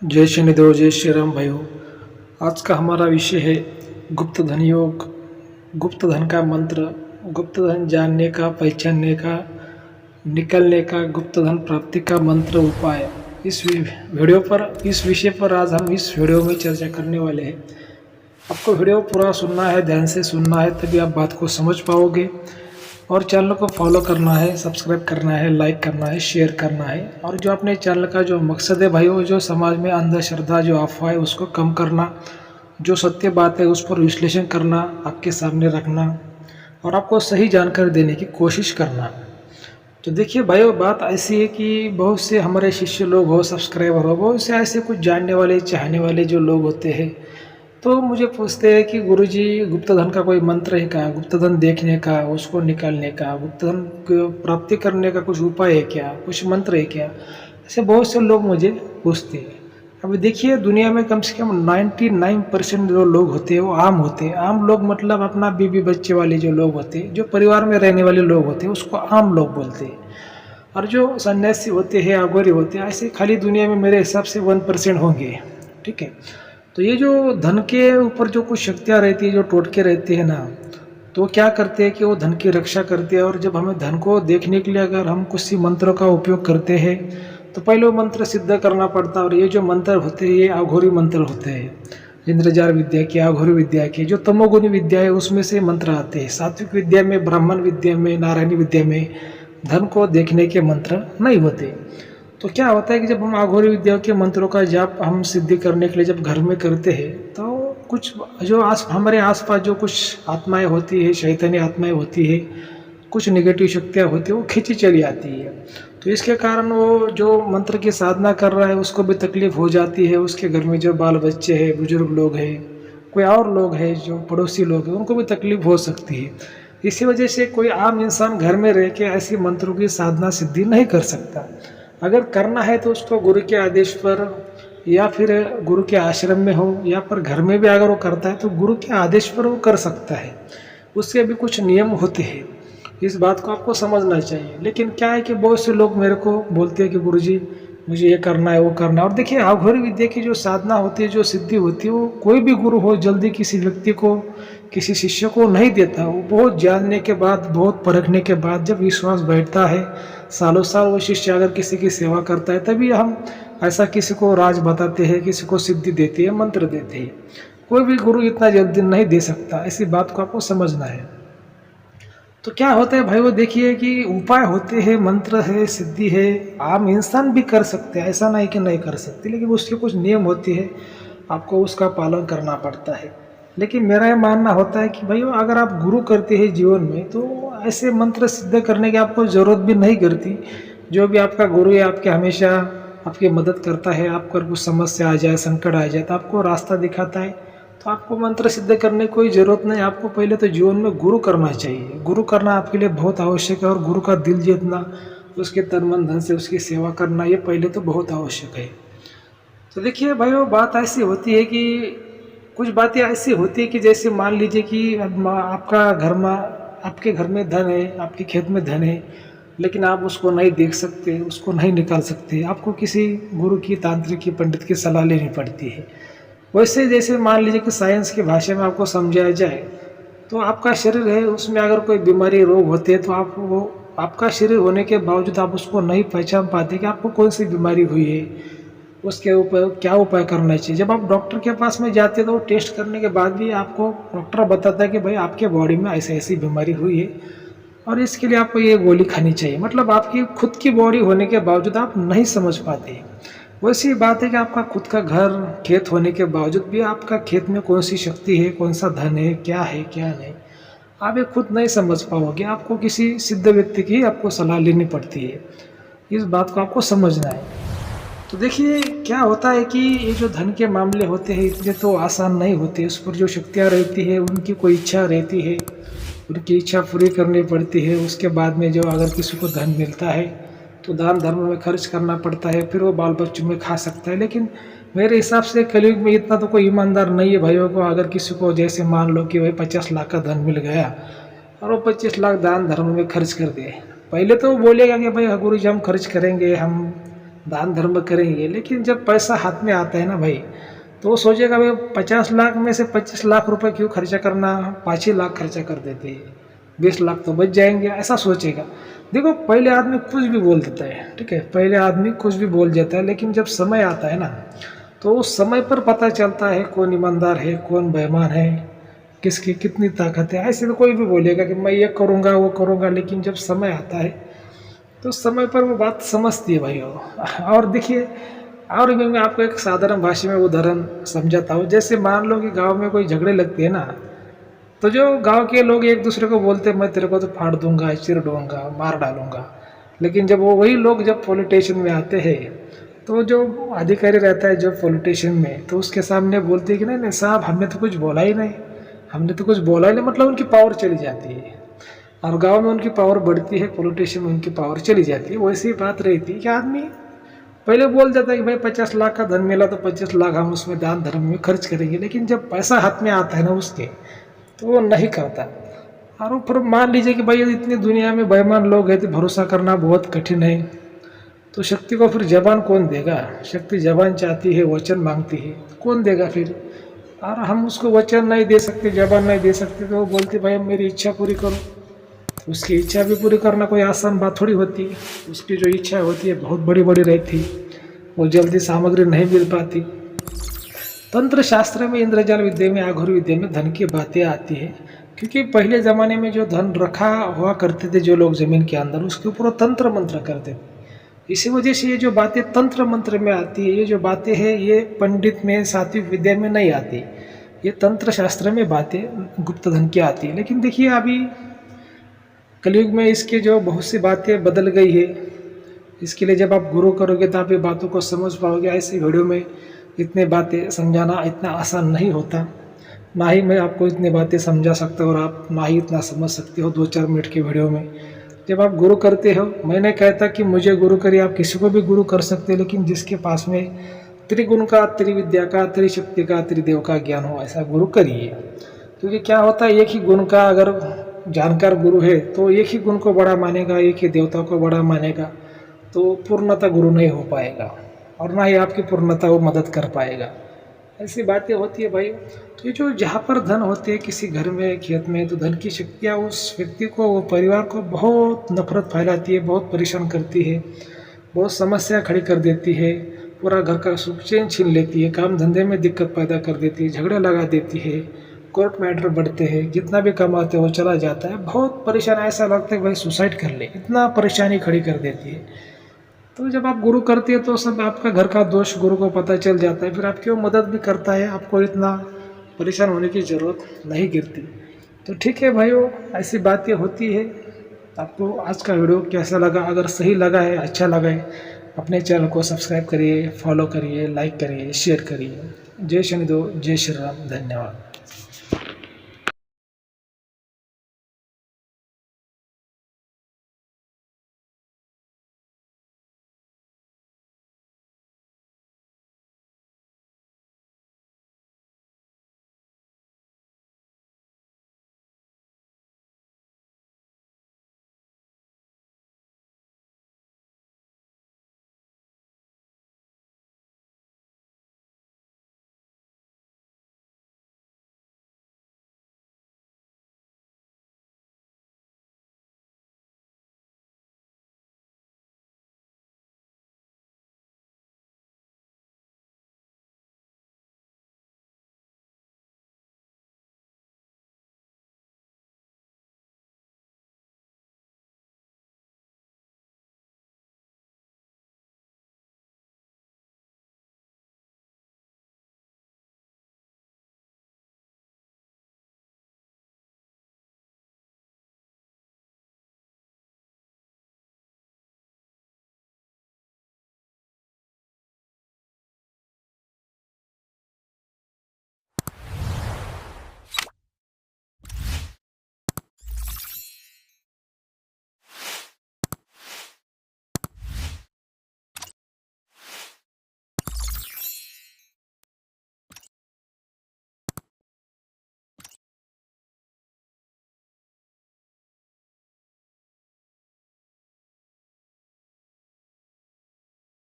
जय शनिदेव, जय श्री राम भाइयों। आज का हमारा विषय है गुप्त धन योग। गुप्त धन का मंत्र, गुप्त धन जानने का, पहचानने का, निकलने का, गुप्त धन प्राप्ति का मंत्र उपाय। इस विषय पर आज हम इस वीडियो में चर्चा करने वाले हैं। आपको वीडियो पूरा सुनना है, ध्यान से सुनना है, तभी आप बात को समझ पाओगे। और चैनल को फॉलो करना है, सब्सक्राइब करना है, लाइक करना है, शेयर करना है। और जो अपने चैनल का जो मकसद है भाइयों, जो समाज में अंधश्रद्धा, जो अफवाह है उसको कम करना, जो सत्य बात है उस पर विश्लेषण करना, आपके सामने रखना और आपको सही जानकारी देने की कोशिश करना। तो देखिए भाइयों, बात ऐसी है कि बहुत से हमारे शिष्य लोग हो, सब्सक्राइबर हो, बहुत से ऐसे कुछ जानने वाले, चाहने वाले जो लोग होते हैं, तो मुझे पूछते हैं कि गुरुजी गुप्त धन का कोई मंत्र है क्या, गुप्त धन देखने का, उसको निकालने का, गुप्त धन को प्राप्ति करने का कुछ उपाय है क्या, कुछ मंत्र है क्या। ऐसे बहुत से लोग मुझे पूछते हैं। अभी देखिए, दुनिया में कम से कम 99% जो लोग होते हैं वो आम होते हैं। आम लोग मतलब अपना बीवी बच्चे वाले जो लोग होते हैं, जो परिवार में रहने वाले लोग होते हैं, उसको आम लोग बोलते हैं। और जो सन्यासी होते हैं, अघोरी होते हैं, ऐसे खाली दुनिया में मेरे हिसाब से 1% होंगे। ठीक है। तो ये जो धन के ऊपर जो कुछ शक्तियाँ रहती है, जो टोटके रहते हैं ना, तो क्या करते हैं कि वो धन की रक्षा करते हैं। और जब हमें धन को देखने के लिए अगर हम कुछ मंत्रों का उपयोग करते हैं तो पहले वो मंत्र सिद्ध करना पड़ता है। और ये जो मंत्र होते हैं ये अघोरी मंत्र होते हैं। इंद्रजार विद्या के, अघोरी विद्या के, जो तमोगुणी विद्या है उसमें से मंत्र आते हैं। सात्विक विद्या में, ब्राह्मण विद्या में, नारायणी विद्या में धन को देखने के मंत्र नहीं होते। तो क्या होता है कि जब हम अघोरी विद्या के मंत्रों का जाप हम सिद्धि करने के लिए जब घर में करते हैं, तो कुछ जो हमारे आसपास जो कुछ आत्माएं होती है, शैतानी आत्माएं होती है, कुछ नेगेटिव शक्तियाँ होती है, वो खींची चली आती है। तो इसके कारण वो जो मंत्र की साधना कर रहा है उसको भी तकलीफ हो जाती है। उसके घर में जो बाल बच्चे हैं, बुजुर्ग लोग हैं, कोई और लोग हैं, जो पड़ोसी लोग हैं, उनको भी तकलीफ हो सकती है। इसी वजह से कोई आम इंसान घर में रह के ऐसी मंत्रों की साधना सिद्धि नहीं कर सकता। अगर करना है तो उसको गुरु के आदेश पर, या फिर गुरु के आश्रम में हो, या पर घर में भी अगर वो करता है तो गुरु के आदेश पर वो कर सकता है। उसके भी कुछ नियम होते हैं, इस बात को आपको समझना चाहिए। लेकिन क्या है कि बहुत से लोग मेरे को बोलते हैं कि गुरुजी मुझे ये करना है, वो करना है। और देखिए, अघोरी विद्या की जो साधना होती है, जो सिद्धि होती है, वो कोई भी गुरु हो जल्दी किसी व्यक्ति को, किसी शिष्य को नहीं देता। वो बहुत जानने के बाद, बहुत परखने के बाद, जब विश्वास बैठता है, सालों साल वो शिष्य अगर किसी की सेवा करता है, तभी हम ऐसा किसी को राज बताते हैं, किसी को सिद्धि देते हैं, मंत्र देते हैं। कोई भी गुरु इतना जल्दी नहीं दे सकता, ऐसी बात को आपको समझना है। तो क्या होता है भाई, वो देखिए कि उपाय होते हैं, मंत्र है, सिद्धि है, आम इंसान भी कर सकते हैं, ऐसा नहीं कि नहीं कर सकते, लेकिन उसके कुछ नियम होते हैं, आपको उसका पालन करना पड़ता है। लेकिन मेरा ये मानना होता है कि भाई अगर आप गुरु करते हैं जीवन में, तो ऐसे मंत्र सिद्ध करने की आपको ज़रूरत भी नहीं करती। जो भी आपका गुरु है आपके हमेशा आपकी मदद करता है। आपको कुछ समस्या आ जाए, संकट आ जाए, तो आपको रास्ता दिखाता है। तो आपको मंत्र सिद्ध करने की कोई ज़रूरत नहीं। आपको पहले तो जीवन में गुरु करना चाहिए। गुरु करना आपके लिए बहुत आवश्यक है। और गुरु का दिल जीतना, उसके तन मन धन से उसकी सेवा करना, ये पहले तो बहुत आवश्यक है। तो देखिए भाई, वो बात ऐसी होती है कि कुछ बातें ऐसी होती है कि जैसे मान लीजिए कि आपके घर में धन है, आपके खेत में धन है, लेकिन आप उसको नहीं देख सकते, उसको नहीं निकाल सकते। आपको किसी गुरु की, तांत्रिक की, पंडित की सलाह लेनी पड़ती है। वैसे जैसे मान लीजिए कि साइंस की भाषा में आपको समझाया जाए, तो आपका शरीर है, उसमें अगर कोई बीमारी, रोग होते हैं, तो आप वो आपका शरीर होने के बावजूद आप उसको नहीं पहचान पाते कि आपको कौन सी बीमारी हुई है, उसके ऊपर क्या उपाय करना चाहिए। जब आप डॉक्टर के पास में जाते हैं तो टेस्ट करने के बाद भी आपको डॉक्टर बताता है कि भाई आपके बॉडी में ऐसी ऐसी बीमारी हुई है और इसके लिए आपको ये गोली खानी चाहिए। मतलब आपकी खुद की बॉडी होने के बावजूद आप नहीं समझ पाते। वैसी बात है कि आपका खुद का घर, खेत होने के बावजूद भी आपका खेत में कौन सी शक्ति है, कौन सा धन है, क्या नहीं, आप ये खुद नहीं समझ पाओगे। आपको किसी सिद्ध व्यक्ति की आपको सलाह लेनी पड़ती है। इस बात को आपको समझना है। तो देखिए क्या होता है कि ये जो धन के मामले होते हैं इतने तो आसान नहीं होते। उस पर जो शक्तियाँ रहती है, उनकी कोई इच्छा रहती है, उनकी इच्छा पूरी करनी पड़ती है। उसके बाद में जो अगर किसी को धन मिलता है तो दान धर्म में खर्च करना पड़ता है, फिर वो बाल बच्चों में खा सकता है। लेकिन मेरे हिसाब से कलयुग में इतना तो कोई ईमानदार नहीं है भाइयों को। अगर किसी को जैसे मान लो कि भाई 50 लाख का धन मिल गया और वो 25 लाख दान धर्म में खर्च कर दे, पहले तो वो बोलेगा कि भाई गुरु जी हम खर्च करेंगे, हम दान धर्म करेंगे, लेकिन जब पैसा हाथ में आता है ना भाई, तो वो सोचेगा भाई 50 लाख में से 25 लाख रुपए क्यों खर्चा करना, 5 ही लाख खर्चा कर देते हैं, 20 लाख तो बच जाएंगे, ऐसा सोचेगा। देखो पहले आदमी कुछ भी बोल देता है, ठीक है, पहले आदमी कुछ भी बोल देता है, लेकिन जब समय आता है ना, तो उस समय पर पता चलता है कौन ईमानदार है, कौन बेईमान है, किसकी कितनी ताकत है। ऐसे तो कोई भी बोलेगा कि मैं ये करूँगा वो करूँगा, लेकिन जब समय आता है तो समय पर वो बात समझती है भाई। और देखिए, और भी मैं आपको एक साधारण भाषा में उदाहरण समझाता हूँ। जैसे मान लो कि गांव में कोई झगड़े लगते हैं ना, तो जो गांव के लोग एक दूसरे को बोलते हैं मैं तेरे को तो फाड़ दूंगा, चिर दूंगा, मार डालूंगा, लेकिन जब वो वही लोग जब पॉलिटिशियन में आते हैं, तो जो अधिकारी रहता है जो पॉलिटिशियन में, तो उसके सामने बोलते हैं कि नहीं नहीं साहब हमने तो कुछ बोला ही नहीं, हमने तो कुछ बोला ही नहीं, मतलब उनकी पावर चली जाती है। और गांव में उनकी पावर बढ़ती है, पॉलिटिशियन में उनकी पावर चली जाती है। वैसी बात रहती है कि आदमी पहले बोल देता है कि भाई 50 लाख का धन मिला तो 25 लाख हम उसमें दान धर्म में खर्च करेंगे, लेकिन जब पैसा हाथ में आता है ना उसके, तो वो नहीं करता। और वो फिर मान लीजिए कि भाई इतनी दुनिया में बेईमान लोग हैं तो भरोसा करना बहुत कठिन है, तो शक्ति को फिर जबान कौन देगा? शक्ति जबान चाहती है, वचन मांगती है, कौन देगा फिर? और हम उसको वचन नहीं दे सकते, जबान नहीं दे सकते, तो वो बोलती भाई मेरी इच्छा पूरी करो। उसकी इच्छा भी पूरी करना कोई आसान बात थोड़ी होती है। उसकी जो इच्छा होती है बहुत बड़ी बड़ी रहती, वो जल्दी सामग्री नहीं मिल पाती। तंत्र शास्त्र में, इंद्रजाल विद्या में, आघुर विद्या में धन की बातें आती है, क्योंकि पहले ज़माने में जो धन रखा हुआ करते थे जो लोग ज़मीन के अंदर, उसके ऊपर तंत्र मंत्र करते थे। इसी वजह से ये जो बातें तंत्र मंत्र में आती है, ये जो बातें हैं ये पंडित में, सात्विक विद्या में नहीं आती, ये तंत्र शास्त्र में बातें गुप्त धन की आती है। लेकिन देखिए अभी कलयुग में इसके जो बहुत सी बातें बदल गई है। इसके लिए जब आप गुरु करोगे तो आप ये बातों को समझ पाओगे। ऐसी वीडियो में इतने बातें समझाना इतना आसान नहीं होता, ना ही मैं आपको इतनी बातें समझा सकता हूँ और आप ना ही इतना समझ सकते हो 2-4 मिनट की वीडियो में। जब आप गुरु करते हो, मैं नहीं कहता कि मुझे गुरु करिए, आप किसी को भी गुरु कर सकते हो, लेकिन जिसके पास में त्रिगुण का, त्रिविद्या का, त्रिशक्ति का, त्रिदेव का ज्ञान हो ऐसा गुरु करिए। क्योंकि क्या होता है, एक ही गुण का अगर जानकार गुरु है तो एक ही गुण को बड़ा मानेगा, एक ही देवता को बड़ा मानेगा, तो पूर्णता गुरु नहीं हो पाएगा और ना ही आपकी पूर्णता वो मदद कर पाएगा। ऐसी बातें होती है भाई। तो ये जो जहाँ पर धन होते हैं किसी घर में, खेत में, तो धन की शक्तियाँ उस व्यक्ति को, वो परिवार को बहुत नफरत फैलाती है, बहुत परेशान करती है, बहुत समस्या खड़ी कर देती है, पूरा घर का सुख चैन छीन लेती है, काम धंधे में दिक्कत पैदा कर देती है, झगड़े लगा देती है, कोर्ट मैटर बढ़ते हैं, जितना भी कमाते हो चला जाता है, बहुत परेशान, ऐसा लगता है भाई सुसाइड कर ले, इतना परेशानी खड़ी कर देती है। तो जब आप गुरु करते हैं तो सब आपका घर का दोष गुरु को पता चल जाता है, फिर आपकी वो मदद भी करता है, आपको इतना परेशान होने की ज़रूरत नहीं गिरती। तो ठीक है भाइयों, ऐसी बातें होती है। आपको आज का वीडियो कैसा लगा? अगर सही लगा है, अच्छा लगा है, अपने चैनल को सब्सक्राइब करिए, फॉलो करिए, लाइक करिए, शेयर करिए। जय शनिदेव, जय श्री राम, धन्यवाद।